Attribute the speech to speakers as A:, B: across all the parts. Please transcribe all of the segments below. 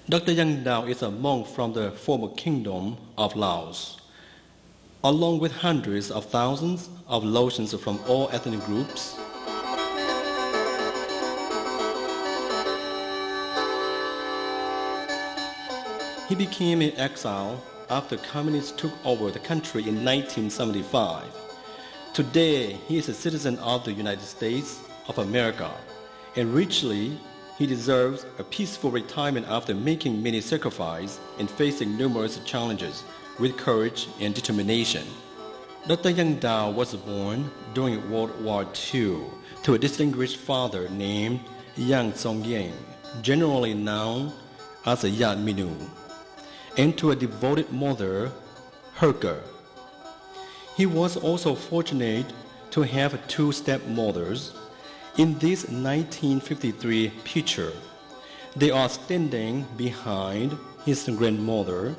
A: Dr. Yang Dao is a monk from the former kingdom of Laos, along with hundreds of thousands of Laotians from all ethnic groups. He became an exile after communists took over the country in 1975. Today, he is a citizen of the United States of America, and richly, he deserves a peaceful retirement after making many sacrifices and facing numerous challenges with courage and determination. Dr. Yang Dao was born during World War II to a distinguished father named Yang Dao, generally known as a Yang Minu, and to a devoted mother, Herke. He was also fortunate to have two stepmothers. In this 1953 picture, they are standing behind his grandmother,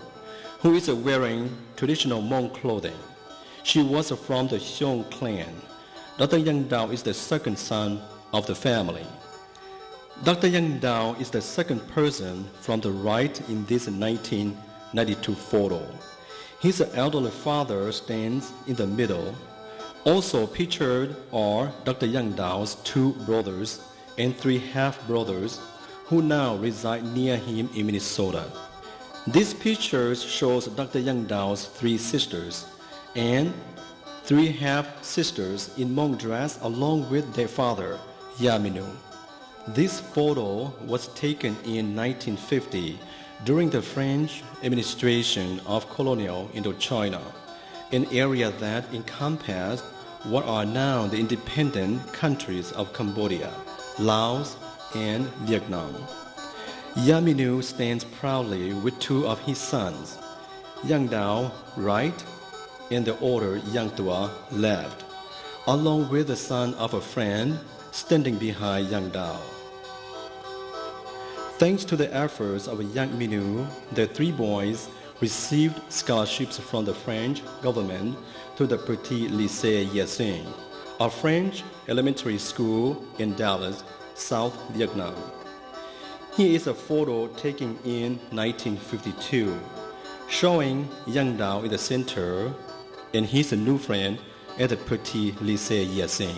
A: who is wearing traditional monk clothing. She was from the Xiong clan. Dr. Yang Dao is the second son of the family. Dr. Yang Dao is the second person from the right in this 1992 photo. His elderly father stands in the middle. Also pictured are Dr. Yang Dao's two brothers and three half-brothers who now reside near him in Minnesota. These pictures shows Dr. Yang Dao's three sisters and three half-sisters in monk dress along with their father, Yaminu. This photo was taken in 1950 during the French administration of colonial Indochina, an area that encompassed what are now the independent countries of Cambodia, Laos, and Vietnam. Yaminu stands proudly with two of his sons, Yang Dao right and the older Yang Dao left, along with the son of a friend standing behind Yang Dao. Thanks to the efforts of Yang Minu, the three boys received scholarships from the French government to the Petit Lycée Yassin, a French elementary school in Dallas, South Vietnam. Here is a photo taken in 1952, showing Yang Dao in the center and his new friend at the Petit Lycée Yassin.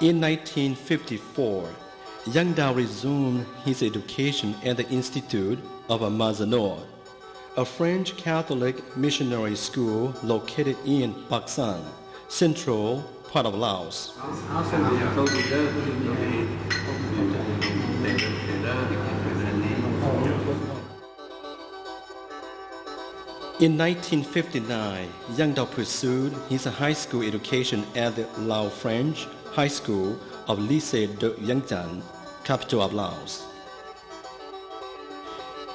A: In 1954, Yang Dao resumed his education at the Institute of Amazonor, a French Catholic missionary school located in Pak San, central part of Laos. In 1959, Yang Dao pursued his high school education at the Lao French High School of Lycée de Vientiane, capital of Laos.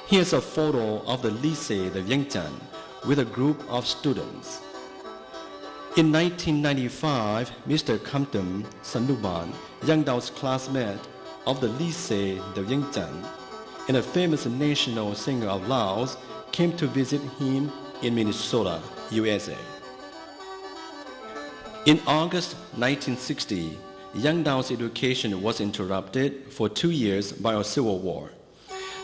A: Here's a photo of the Lycée de Vientiane with a group of students. In 1995, Mr. Kamtum Sanuban, Yang Dao's classmate of the Lycée de Vientiane, and a famous national singer of Laos, came to visit him in Minnesota, USA. In August 1960, Yang Dao's education was interrupted for 2 years by a civil war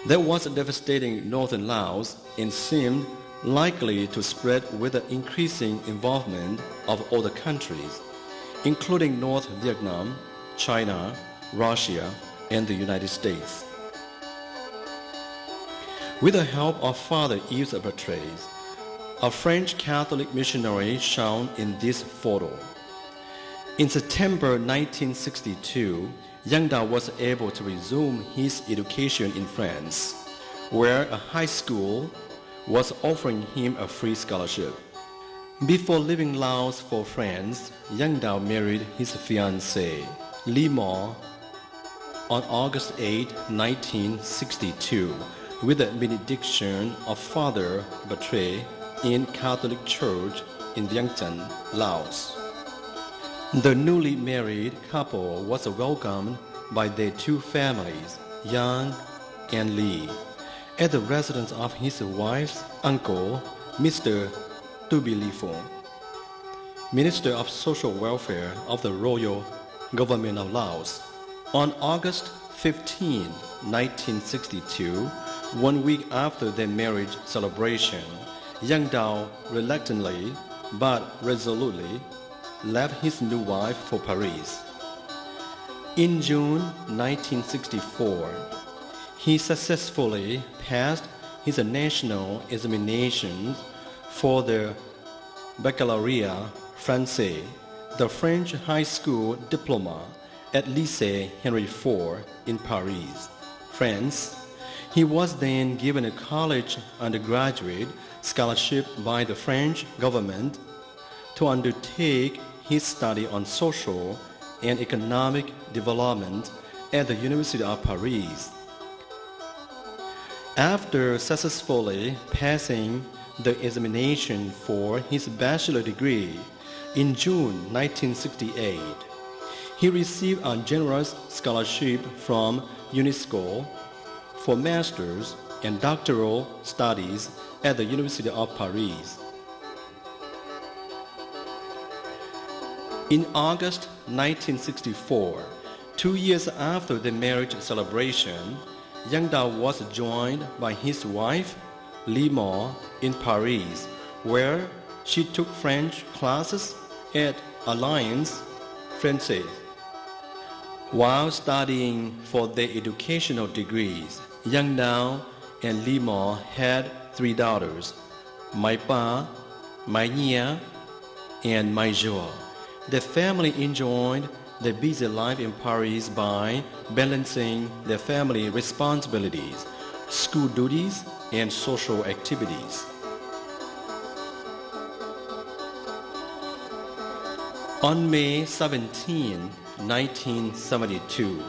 A: that was devastating northern Laos and seemed likely to spread with the increasing involvement of other countries, including North Vietnam, China, Russia, and the United States. With the help of Father Yves Bertrez, a French Catholic missionary shown in this photo, in September 1962, Yang Dao was able to resume his education in France, where a high school was offering him a free scholarship. Before leaving Laos for France, Yang Dao married his fiancée, Li Mo, on August 8, 1962, with the benediction of Father Bertrez in Catholic Church in Vientiane, Laos. The newly married couple was welcomed by their two families, Yang and Li, at the residence of his wife's uncle, Mr. Tubilifo, Minister of Social Welfare of the Royal Government of Laos. On August 15, 1962, 1 week after their marriage celebration, Yang Dao reluctantly but resolutely left his new wife for Paris. In June 1964, he successfully passed his national examinations for the Baccalauréat Français, the French high school diploma at Lycée Henry IV in Paris, France. He was then given a college undergraduate scholarship by the French government to undertake his study on social and economic development at the University of Paris. After successfully passing the examination for his bachelor degree in June 1968, he received a generous scholarship from UNESCO for master's and doctoral studies at the University of Paris. In August 1964, 2 years after the marriage celebration, Yang Dao was joined by his wife, Li Mo, in Paris, where she took French classes at Alliance Française. While studying for their educational degrees, Yang Dao and Li Mo had 3 daughters, Mai Pa, Mai Nia, and Mai Jo. The family enjoyed their busy life in Paris by balancing their family responsibilities, school duties, and social activities. On May 17, 1972,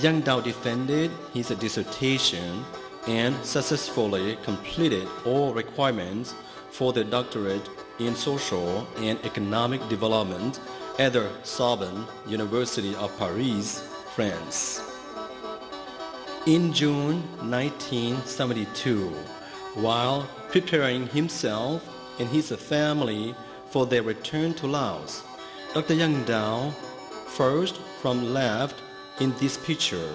A: Yang Dao defended his dissertation and successfully completed all requirements for the doctorate in social and economic development at the Sorbonne University of Paris, France. In June 1972, while preparing himself and his family for their return to Laos, Dr. Yang Dao, first from left in this picture,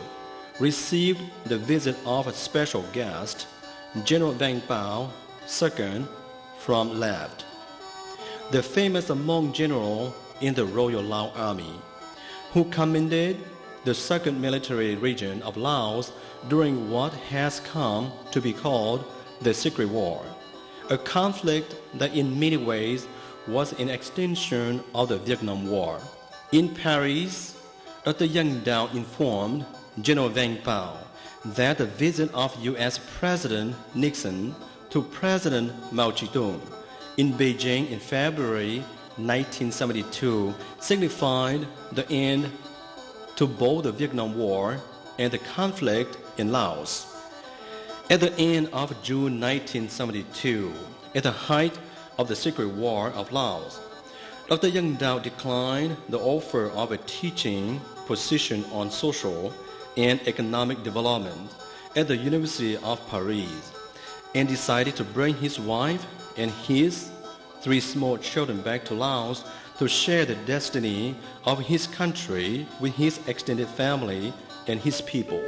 A: received the visit of a special guest, General Wang Bao, second from left, the famous Hmong general in the Royal Lao Army, who commanded the 2nd Military Region of Laos during what has come to be called the Secret War, a conflict that in many ways was an extension of the Vietnam War. In Paris, Dr. Yang Dao informed General Wang Bao that the visit of U.S. President Nixon to President Mao Zedong in Beijing in February 1972 signified the end to both the Vietnam War and the conflict in Laos. At the end of June 1972, at the height of the Secret War of Laos, Dr. Yang Dao declined the offer of a teaching position on social and economic development at the University of Paris and decided to bring his wife and his 3 small children back to Laos to share the destiny of his country with his extended family and his people.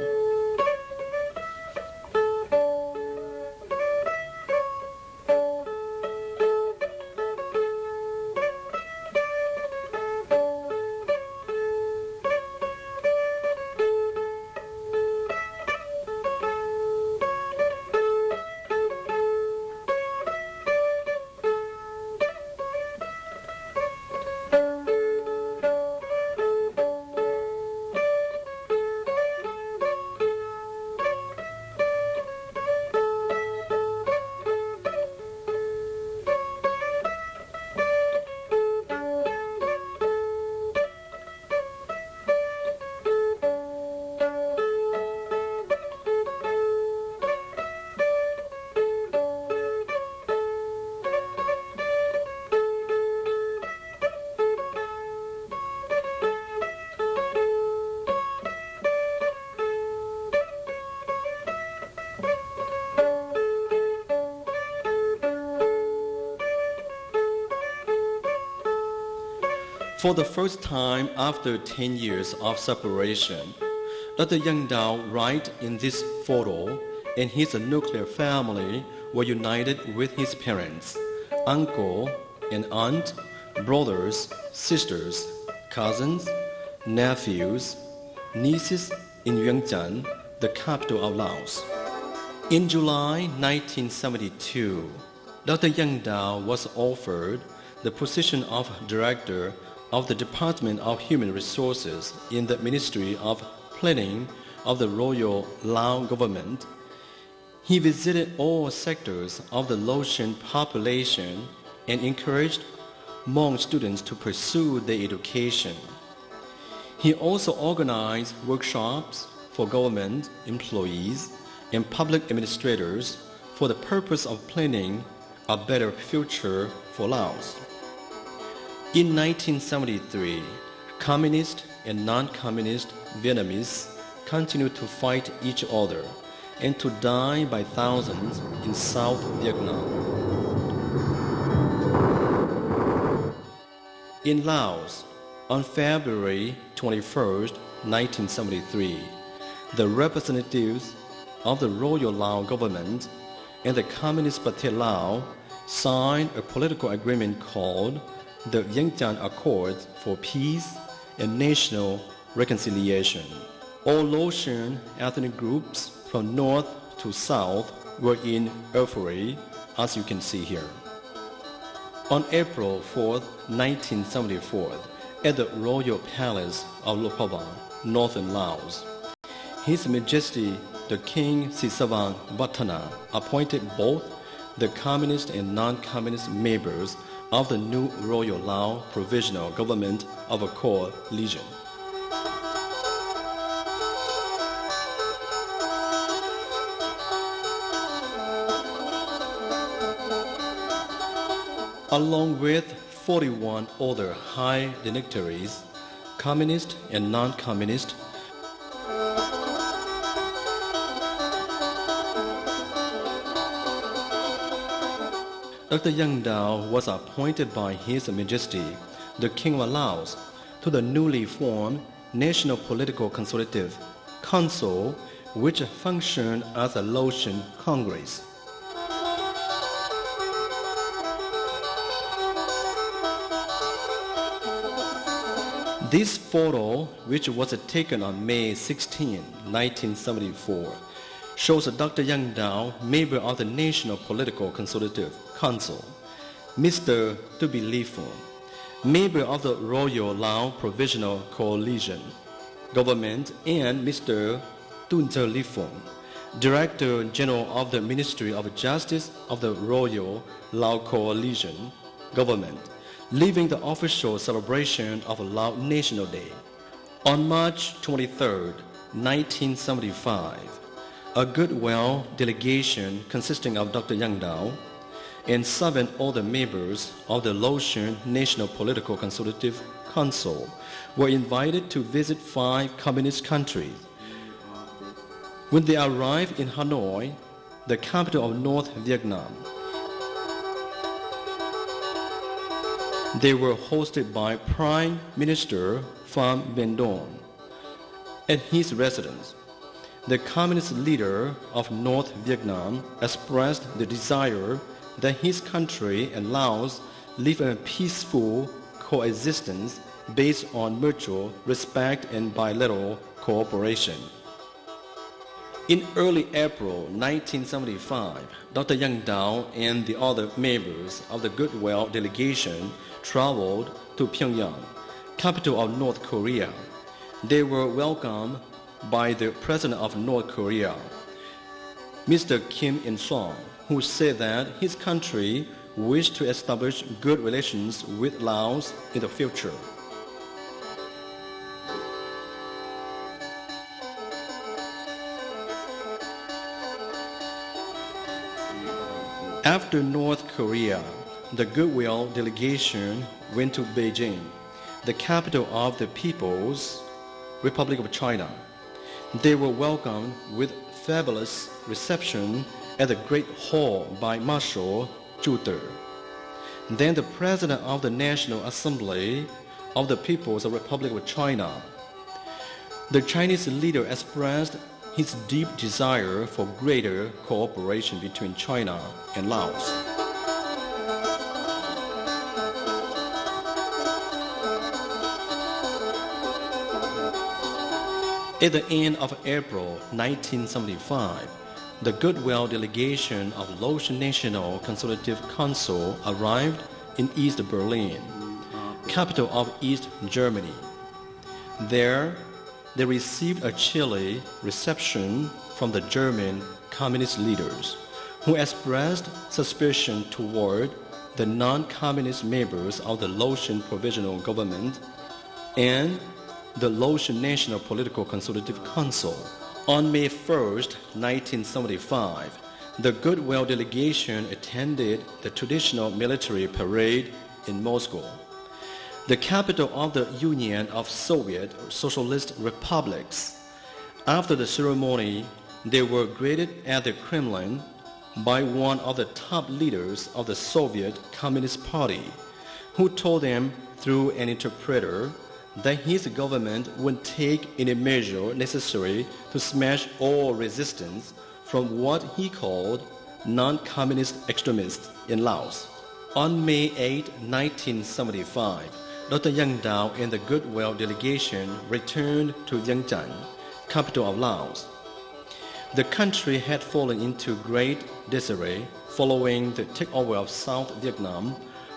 A: For the first time after 10 years of separation, Dr. Yang Dao writes in this photo and his nuclear family were united with his parents, uncle and aunt, brothers, sisters, cousins, nephews, nieces in Vientiane, the capital of Laos. In July 1972, Dr. Yang Dao was offered the position of Director of the Department of Human Resources in the Ministry of Planning of the Royal Lao government. He visited all sectors of the Laotian population and encouraged Hmong students to pursue their education. He also organized workshops for government employees and public administrators for the purpose of planning a better future for Laos. In 1973, communist and non-communist Vietnamese continued to fight each other and to die by thousands in South Vietnam. In Laos, on February 21, 1973, the representatives of the Royal Lao government and the Communist Party Lao signed a political agreement called the Vientiane Accords for Peace and National Reconciliation. All Laotian ethnic groups from north to south were in euphoria, as you can see here. On April 4, 1974, at the Royal Palace of Lopava, northern Laos, His Majesty the King Sisavang Vatthana appointed both the communist and non-communist members of the new Royal Lao Provisional Government of a coalition. Along with 41 other high dignitaries, communist and non-communist, Dr. Yang Dao was appointed by His Majesty, the King of Laos, to the newly formed National Political Consultative Council, which functioned as a Laotian Congress. This photo, which was taken on May 16, 1974, shows Dr. Yang Dao, member of the National Political Consultative Council, Mr. Tubi Lifun, member of the Royal Lao Provisional Coalition Government, and Mr. Tunze Lifun, Director General of the Ministry of Justice of the Royal Lao Coalition Government, leaving the official celebration of Lao National Day. On March 23, 1975, a goodwill delegation consisting of Dr. Yang Dao and 7 other members of the Laotian National Political Consultative Council were invited to visit 5 communist countries. When they arrived in Hanoi, the capital of North Vietnam, they were hosted by Prime Minister Pham Van Dong. At his residence, the communist leader of North Vietnam expressed the desire that his country and Laos live in a peaceful coexistence based on mutual respect and bilateral cooperation. In early April 1975, Dr. Yang Dao and the other members of the Goodwill delegation traveled to Pyongyang, capital of North Korea. They were welcomed by the President of North Korea, Mr. Kim Il-sung, who said that his country wished to establish good relations with Laos in the future. After North Korea, the Goodwill delegation went to Beijing, the capital of the People's Republic of China. They were welcomed with fabulous reception at the Great Hall by Marshal Zhu De. Then the President of the National Assembly of the People's Republic of China. The Chinese leader expressed his deep desire for greater cooperation between China and Laos. At the end of April 1975, the Goodwill delegation of Laotian National Consultative Council arrived in East Berlin, capital of East Germany. There, they received a chilly reception from the German communist leaders, who expressed suspicion toward the non-communist members of the Laotian Provisional Government and the Laotian National Political Consultative Council. On May 1, 1975, the Goodwill delegation attended the traditional military parade in Moscow, the capital of the Union of Soviet Socialist Republics. After the ceremony, they were greeted at the Kremlin by one of the top leaders of the Soviet Communist Party, who told them through an interpreter that his government would take any measure necessary to smash all resistance from what he called non-communist extremists in Laos. On May 8, 1975, Dr. Yang Dao and the Goodwill delegation returned to Vientiane, capital of Laos. The country had fallen into great disarray following the takeover of South Vietnam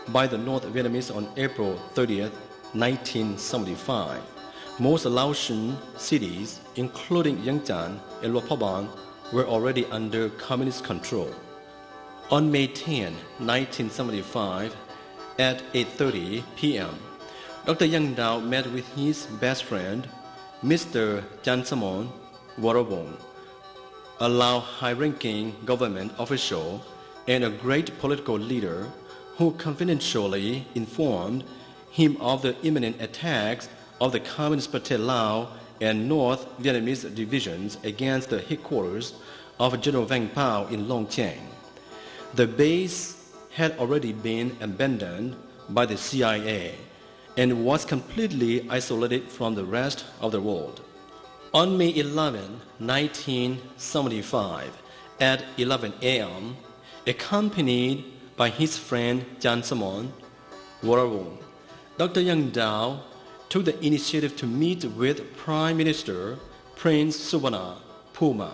A: by the North Vietnamese on April 30, 1975. Most Laotian cities, including Vientiane and Luang Prabang, were already under communist control. On May 10, 1975, at 8:30 p.m., Dr. Yang Dao met with his best friend, Mr. Chan Samon Warabong, a Lao high-ranking government official and a great political leader who confidentially informed him of the imminent attacks of the Communist Party Lao and North Vietnamese divisions against the headquarters of General Vang Pao in Long Cheng. The base had already been abandoned by the CIA and was completely isolated from the rest of the world. On May 11, 1975, at 11 a.m., accompanied by his friend Chan Samon Warabong, Dr. Yang Dao took the initiative to meet with Prime Minister Prince Suvarna Phuma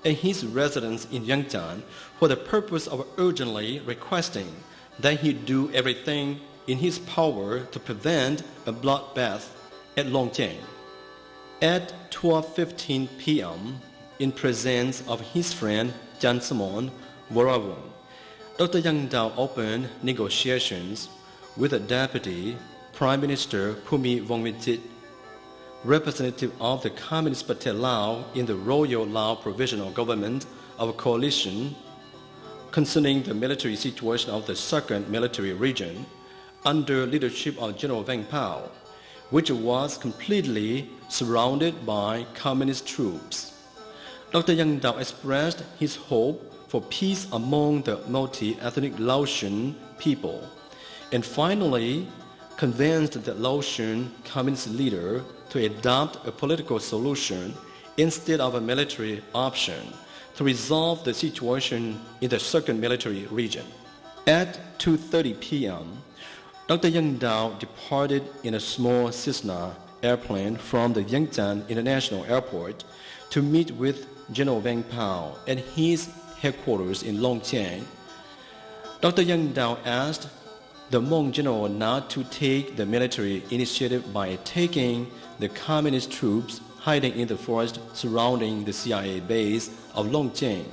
A: at his residence in Vientiane for the purpose of urgently requesting that he do everything in his power to prevent a bloodbath at Long Cheng. At 12:15 p.m., in presence of his friend Chan Samon Warabong, Dr. Yang Dao opened negotiations with the Deputy Prime Minister Phumi Vongvichit, representative of the Communist Party Lao in the Royal Lao Provisional Government of Coalition, concerning the military situation of the Second Military Region under leadership of General Vang Pao, which was completely surrounded by communist troops. Dr. Yang Dao expressed his hope for peace among the multi-ethnic Laotian people, and finally convinced the Laotian communist leader to adopt a political solution instead of a military option to resolve the situation in the Second Military Region. At 2:30 p.m., Dr. Yang Dao departed in a small Cessna airplane from the Vientiane International Airport to meet with General Vang Pao at his headquarters in Long Cheng. Dr. Yang Dao asked the Hmong general not to take the military initiative by attacking the communist troops hiding in the forest surrounding the CIA base of Long Cheng,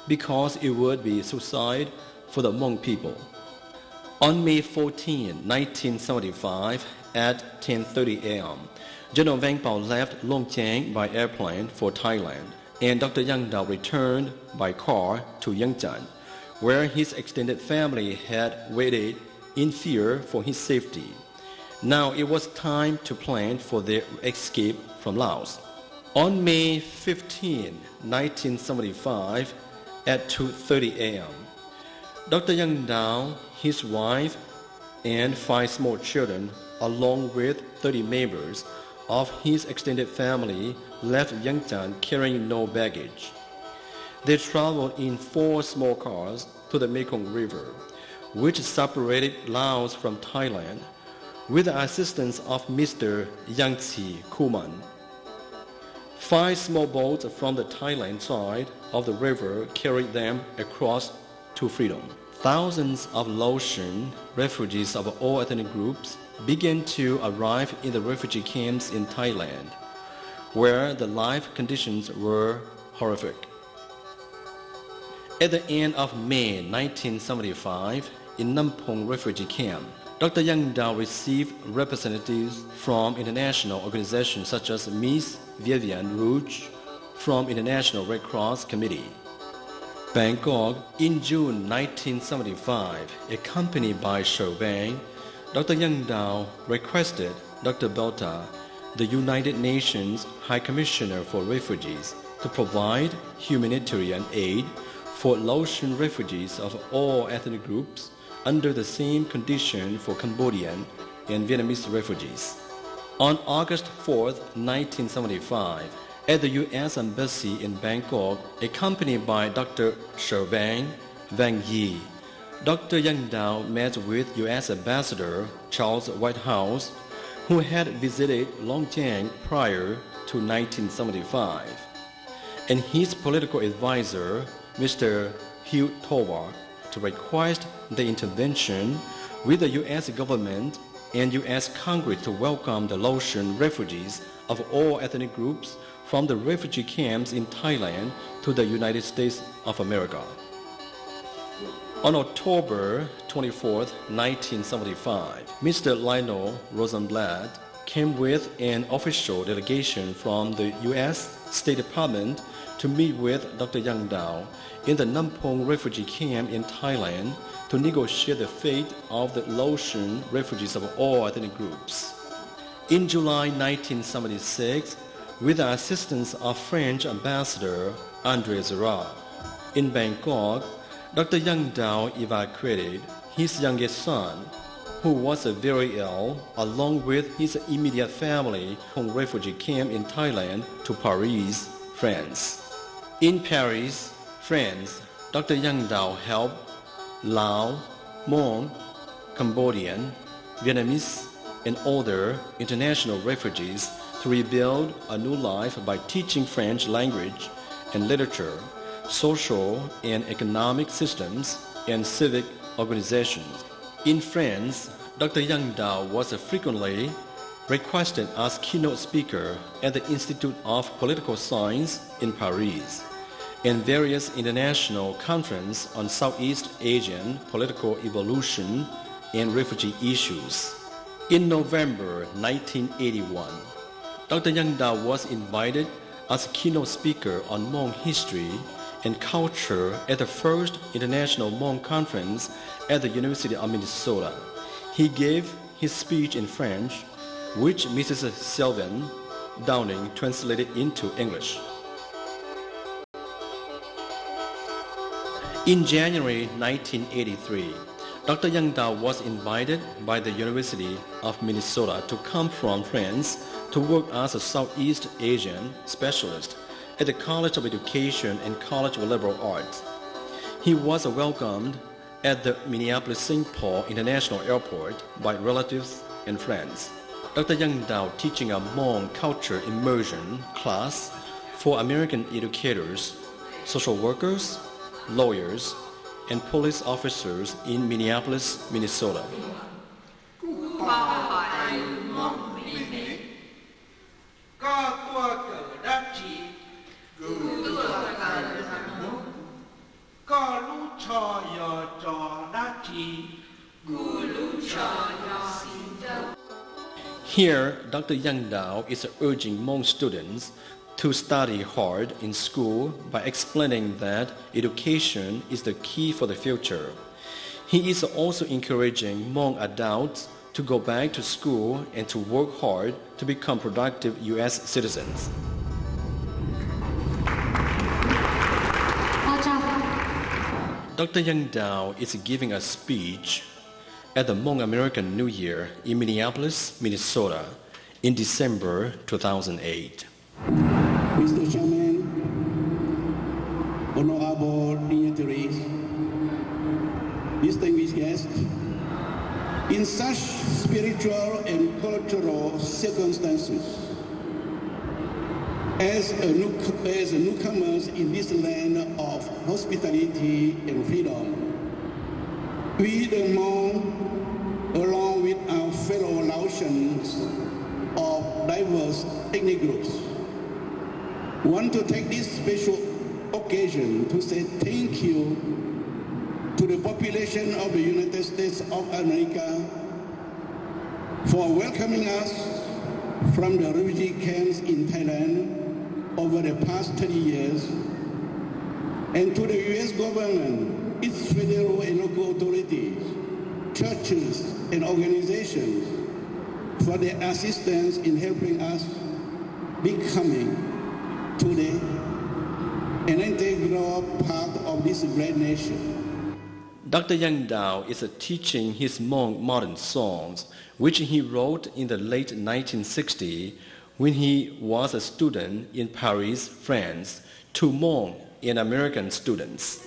A: because it would be suicide for the Hmong people. On May 14, 1975, at 10:30 a.m., General Vang Pao left Long Cheng by airplane for Thailand, and Dr. Yang Dao returned by car to Vientiane, where his extended family had waited in fear for his safety. Now it was time to plan for their escape from Laos. On May 15, 1975, at 2:30 a.m., Dr. Yang Dao, his wife, and 5 small children, along with 30 members of his extended family left Yang Dao carrying no baggage. They traveled in 4 small cars to the Mekong River, which separated Laos from Thailand, with the assistance of Mr. Yang Kuman. 5 small boats from the Thailand side of the river carried them across to freedom. Thousands of Laotian refugees of all ethnic groups began to arrive in the refugee camps in Thailand, where the life conditions were horrific. At the end of May 1975, in Nampong refugee camp, Dr. Yang Dao received representatives from international organizations such as Miss Vivian Rouge from International Red Cross Committee. Bangkok, in June 1975, accompanied by Chauvin, Dr. Yang Dao requested Dr. Belta, the United Nations High Commissioner for Refugees, to provide humanitarian aid for Laotian refugees of all ethnic groups under the same condition for Cambodian and Vietnamese refugees. On August 4, 1975, at the U.S. Embassy in Bangkok, accompanied by Dr. Chauvin, Wang Yi, Dr. Yang Dao met with U.S. Ambassador Charles Whitehouse, who had visited Longjiang prior to 1975, and his political advisor, Mr. Hugh Tovar, to request the intervention with the U.S. government and U.S. Congress to welcome the Laotian refugees of all ethnic groups from the refugee camps in Thailand to the United States of America. On October 24, 1975, Mr. Lionel Rosenblatt came with an official delegation from the U.S. State Department to meet with Dr. Yang Dao in the Nampong refugee camp in Thailand to negotiate the fate of the Laotian refugees of all ethnic groups. In July 1976, with the assistance of French Ambassador André Zera, in Bangkok, Dr. Yang Dao evacuated his youngest son, who was very ill, along with his immediate family from refugee camp in Thailand to Paris, France. In Paris, France, Dr. Yang Dao helped Lao, Hmong, Cambodian, Vietnamese, and other international refugees to rebuild a new life by teaching French language and literature, social and economic systems, and civic organizations. In France, Dr. Yang Dao was frequently requested as keynote speaker at the Institute of Political Science in Paris and various international conferences on Southeast Asian political evolution and refugee issues. In November 1981, Dr. Yang Dao was invited as keynote speaker on Hmong history and culture at the first International Hmong Conference at the University of Minnesota. He gave his speech in French, which Mrs. Sylvan Downing translated into English. In January 1983, Dr. Yang Dao was invited by the University of Minnesota to come from France to work as a Southeast Asian specialist at the College of Education and College of Liberal Arts. He was welcomed at the Minneapolis-St. Paul International Airport by relatives and friends. Dr. Yang Dao teaching a Hmong culture immersion class for American educators, social workers, lawyers, and police officers in Minneapolis, Minnesota. Here, Dr. Yang Dao is urging Hmong students to study hard in school by explaining that education is the key for the future. He is also encouraging Hmong adults to go back to school and to work hard to become productive U.S. citizens. Dr. Yang Dao is giving a speech at the Hmong American New Year in Minneapolis, Minnesota, in December 2008.
B: Mr. Chairman, honorable dignitaries, distinguished guests, in such spiritual and cultural circumstances, as newcomers in this land of hospitality and freedom, we the Hmong, along with our fellow Laotians of diverse ethnic groups, want to take this special occasion to say thank you to the population of the United States of America for welcoming us from the refugee camps in Thailand over the past 30 years, and to the U.S. government, its federal and local authorities, churches, and organizations for their assistance in helping us becoming today an integral part of this great nation.
A: Dr. Yang Dao is teaching his Hmong modern songs, which he wrote in the late 1960s when he was a student in Paris, France, to Hmong and American students.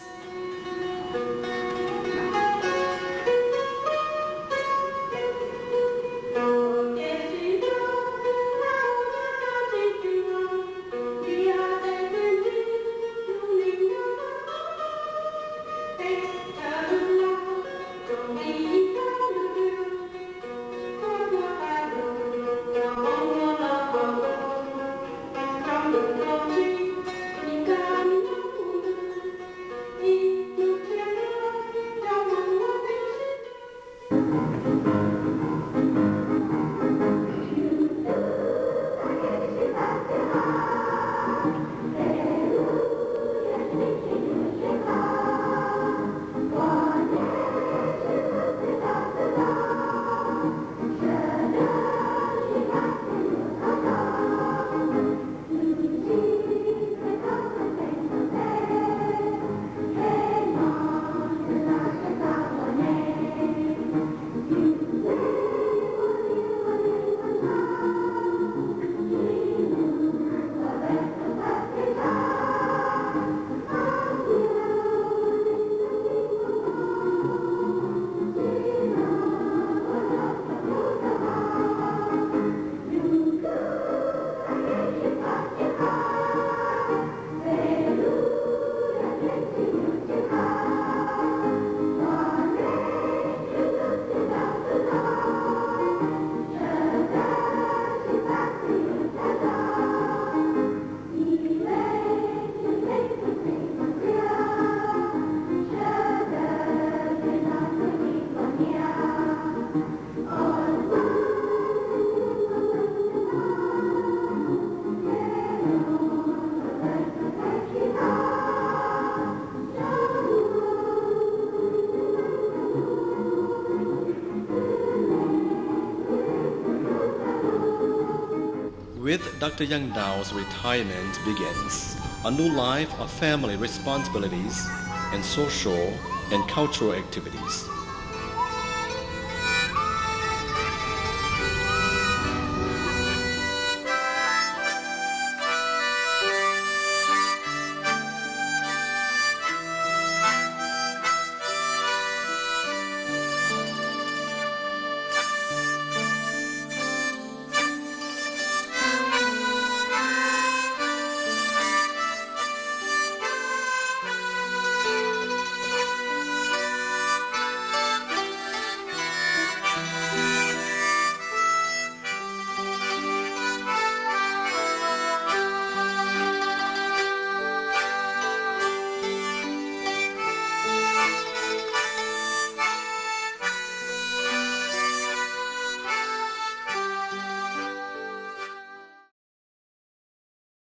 A: With Dr. Yang Dao's retirement begins a new life of family responsibilities and social and cultural activities.